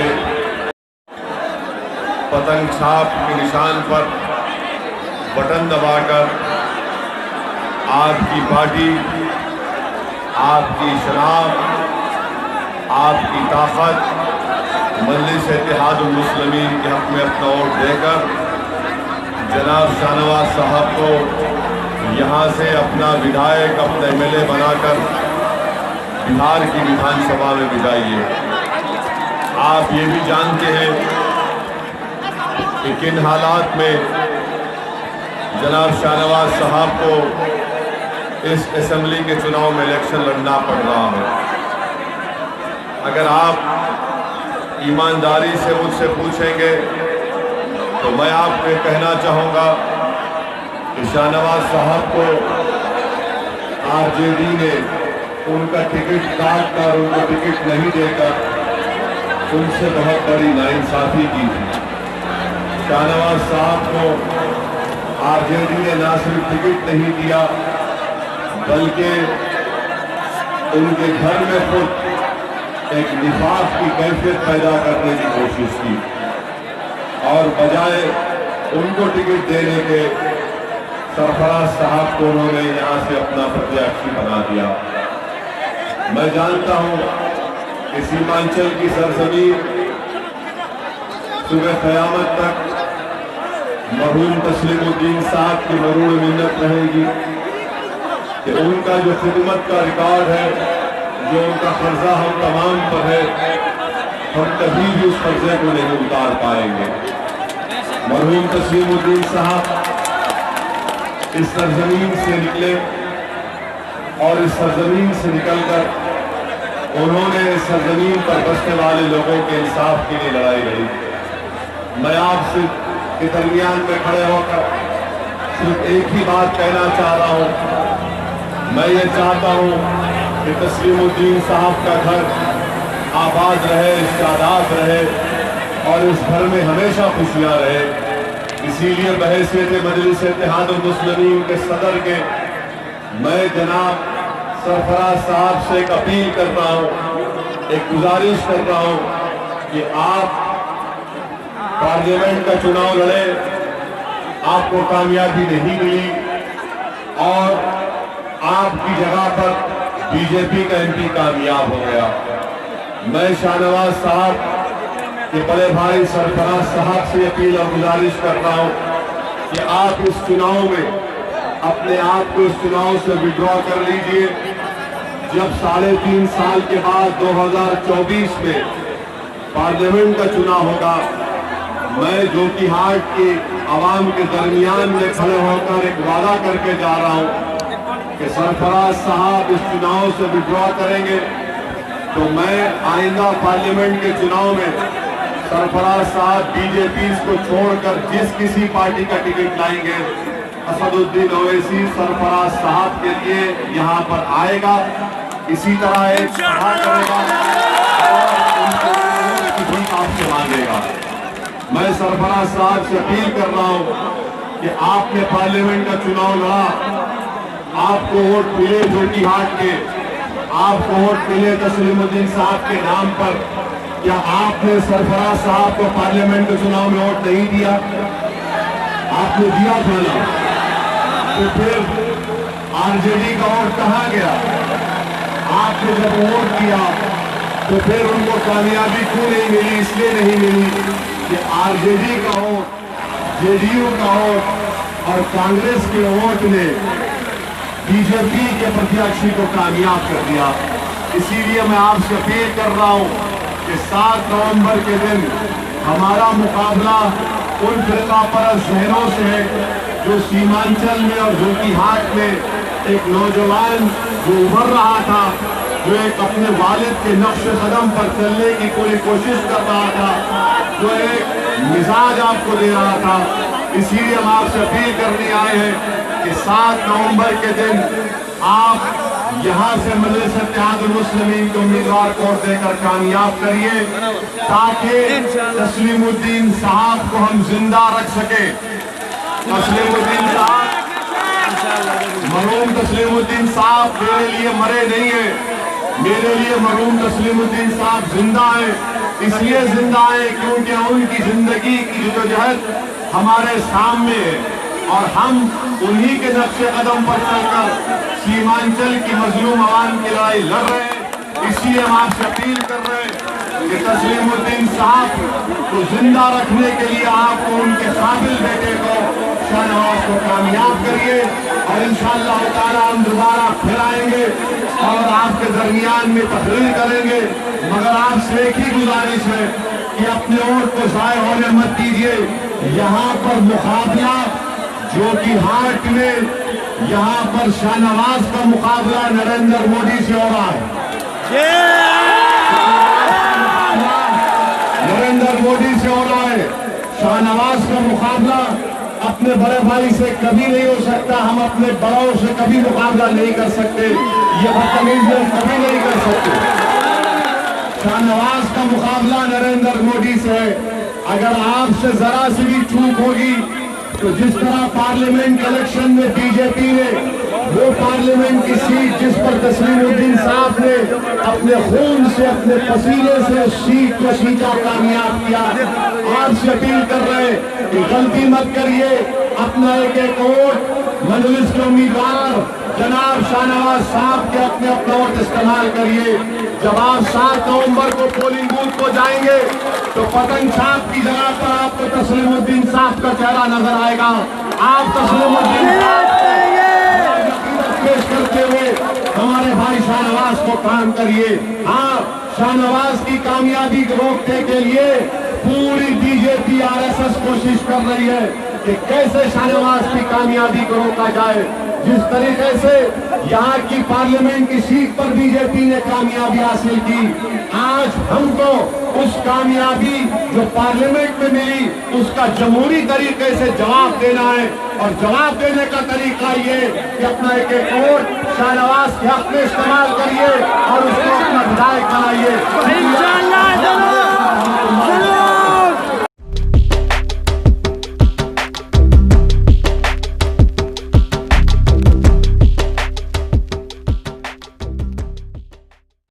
थे, पतंग छाप के निशान पर बटन दबाकर आपकी पार्टी, आपकी शनाख्त, आपकी ताकत मजलिस इत्तेहादुल मुस्लिमीन के हक में अपना वोट देकर जनाब शाहनवाज साहब को यहाँ से अपना विधायक, अपना एमएलए बनाकर बिहार की विधानसभा में बिठाइए। आप ये भी जानते हैं कि किन हालात में जनाब शाहनवाज साहब को इस असेंबली के चुनाव में इलेक्शन लड़ना पड़ रहा है। अगर आप ईमानदारी से मुझसे पूछेंगे तो मैं आपको कहना चाहूँगा कि शाहनवाज साहब को आरजेडी ने उनका टिकट काट कर उनको टिकट नहीं देकर उनसे बहुत बड़ी नाइंसाफी की थी। शाहनवाज साहब को आरजेडी ने ना सिर्फ टिकट नहीं दिया बल्कि उनके घर में खुद एक निफाक की कैफियत पैदा करने की कोशिश की और बजाय उनको टिकट देने के सरफराज साहब को उन्होंने यहाँ से अपना प्रत्याशी बना दिया। मैं जानता हूँ कि सीमांचल की सरजमीन सुबह क़यामत तक मरहूम तस्लीमुद्दीन साहब की मरूड़ मिन्नत रहेगी कि उनका जो खिदमत का रिकॉर्ड है, जो उनका कर्जा हम तमाम पर है, हम कभी भी उस कर्जे को नहीं उतार पाएंगे। मरहूम तस्लीमुद्दीन साहब इस सरजमीन से निकले और इस सरजमीन से निकलकर उन्होंने इस सरजमीन पर बसने वाले लोगों के इंसाफ के लिए लड़ाई लड़ी। मैं आपसे के दरमियान में खड़े होकर सिर्फ एक ही बात कहना चाह रहा हूँ। मैं ये चाहता हूँ कि तस्लीमुद्दीन साहब का घर आबाद रहे, शादाब रहे और इस घर में हमेशा खुशियाँ रहे। इसीलिए बहैसियत मजलिस इत्तेहादुल मुस्लिमीन के सदर के मैं जनाब सरफराज साहब से एक अपील कर रहा हूँ, एक गुजारिश कर रहा हूँ कि आप पार्लियामेंट का चुनाव लड़े, आपको कामयाबी नहीं मिली और आपकी जगह पर बीजेपी का एमपी कामयाब हो गया। मैं शाहनवाज साहब के बड़े भाई सरफराज साहब से अपील और गुजारिश कर रहा हूं कि आप इस चुनाव में अपने आप को इस चुनाव से विड्रॉ कर लीजिए। जब 3.5 साल के बाद 2024 में पार्लियामेंट का चुनाव होगा, मैं जोकीहाट के आवाम के दरमियान में खड़े होकर एक वादा करके जा रहा हूं कि सरफराज साहब इस चुनाव से विड्रॉ करेंगे तो मैं आइंदा पार्लियामेंट के चुनाव में सरफराज साहब बीजेपी को छोड़कर जिस किसी पार्टी का टिकट लाएंगे, असदुद्दीन ओवैसी सरफराज साहब के लिए यहाँ पर आएगा, इसी तरह एक सभा करेगा और उनको भीख आपसे मांगेगा। मैं सरफराज साहब से अपील कर रहा हूँ कि आपने पार्लियामेंट का चुनाव लड़ा, आपको वोट मिले जोकीहाट के, आपको वोट मिले तस्लीमुद्दीन साहब के नाम पर, क्या आपने सरफराज साहब को पार्लियामेंट के चुनाव में वोट नहीं दिया? आपने दिया था ना, तो फिर आरजेडी का वोट कहाँ गया? आपने जब वोट दिया तो फिर उनको कामयाबी क्यों नहीं मिली? इसलिए नहीं मिली कि आरजेडी का वोट, जेडीयू का वोट और कांग्रेस के वोट ने बीजेपी के प्रत्याशी को कामयाब कर दिया। इसीलिए मैं आपसे अपील कर रहा हूं कि 7 नवंबर के दिन हमारा मुकाबला उन फिरकापरस्त जहनों से है जो सीमांचल में और जोकीहाट में एक नौजवान जो उभर रहा था, जो एक अपने वालिद के नक्श कदम पर चलने की पूरी कोशिश कर रहा था, जो एक मिजाज आपको दे रहा था। इसीलिए हम आपसे अपील करने आए हैं कि 7 नवंबर के दिन आप यहाँ से मजलिस इत्तेहादुल मुस्लिमीन के उम्मीदवार को देकर कामयाब करिए ताकि तस्लीमुद्दीन साहब को हम जिंदा रख सके। तस्लीमुद्दीन साहब, मरहूम तस्लीमुद्दीन साहब मेरे लिए मरे नहीं है, मेरे लिए मरहूम तस्लीमुद्दीन साहब जिंदा है। इसलिए जिंदा है क्योंकि उनकी जिंदगी की जद्दोजहद हमारे सामने है और हम उन्हीं के नक्शे कदम पर चलकर सीमांचल की मजलूम आवाम की लड़ाई लड़ रहे हैं। इसलिए हम आपसे अपील कर रहे हैं कि तस्लीमुद्दीन साहब को जिंदा रखने के लिए आपको उनके काबिल बेटे को शाहनवाज को कामयाब करिए और इंशाअल्लाह ताला हम दोबारा फिर आएंगे और आपके दरमियान में तकरीर करेंगे। मगर आपसे एक ही गुजारिश है कि अपने वोट को ज़ाया होने मत दीजिए। यहाँ पर मुकाबला जो कि हाट में यहाँ पर शाहनवाज का मुकाबला नरेंद्र मोदी से हो रहा है। नरेंद्र मोदी से हो रहा है। शाहनवाज का मुकाबला अपने बड़े भाई से कभी नहीं हो सकता। हम अपने बड़ों से कभी मुकाबला नहीं कर सकते। ये बदतमीजी हम कभी नहीं कर सकते। शाहनवाज का मुकाबला नरेंद्र मोदी से है। अगर आपसे जरा सी भी चूक होगी तो जिस तरह पार्लियामेंट इलेक्शन में बीजेपी ने वो पार्लियामेंट की सीट जिस पर तस्लीमुद्दीन साहब ने अपने खून से अपने पसीने से उस सीट को सीधा कामयाब किया। आपसे अपील कर रहे हैं कि गलती मत करिए। अपना एक वोट मजलिस के उम्मीदवार जनाब शाहनवाज साहब के अपना वोट इस्तेमाल करिए। जब आप 7 नवंबर को पोलिंग बूथ को जाएंगे तो पतंग छाप की जगह पर आपको तस्लीमुद्दीन साहब का चेहरा नजर आएगा। आप तस्लीमुद्दीन पेश करते हुए हमारे भाई शाहनवाज को काम करिए। आप शाहनवाज की कामयाबी को रोकने के लिए पूरी बीजेपी आरएसएस कोशिश कर रही है कि कैसे शाहनवाज की कामयाबी को रोका जाए। जिस तरीके से यहाँ की पार्लियामेंट की सीट पर बीजेपी ने कामयाबी हासिल की, आज हमको उस कामयाबी जो पार्लियामेंट में मिली उसका जमहूरी तरीके से जवाब देना है। और जवाब देने का तरीका ये कि अपना एक वोट शाहनवाज के हक में इस्तेमाल करिए और उसको अपना विधायक बनाइए।